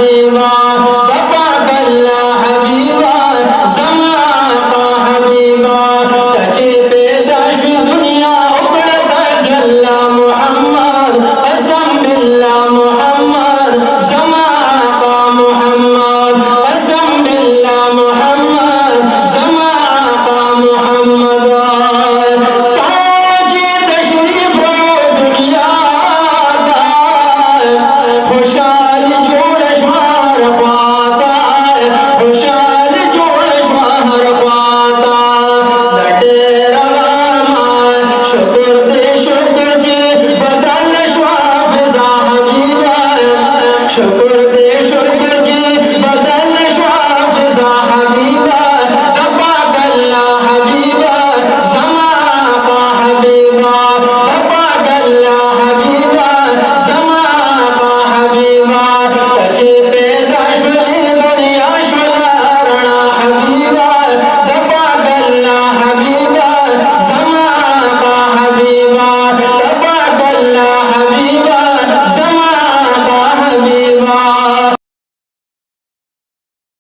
Habiba बपा गल्ला Habiba जमा का हबीबा तचे पेदाश दुनिया उकड़ता जल्ला मुहम्मद असम बिल्ला मुहम्मद जमा का मुहम्मद असम बिल्ला मुहम्मद जमा का मुहम्मद ताजे तशरीफ रो दुनिया का खुशाल खुशाल जोड़ शहर पाता लटे रवामान शुक्र दे शुक्र जी बदल श्वाफिजा हबीबा शुक्र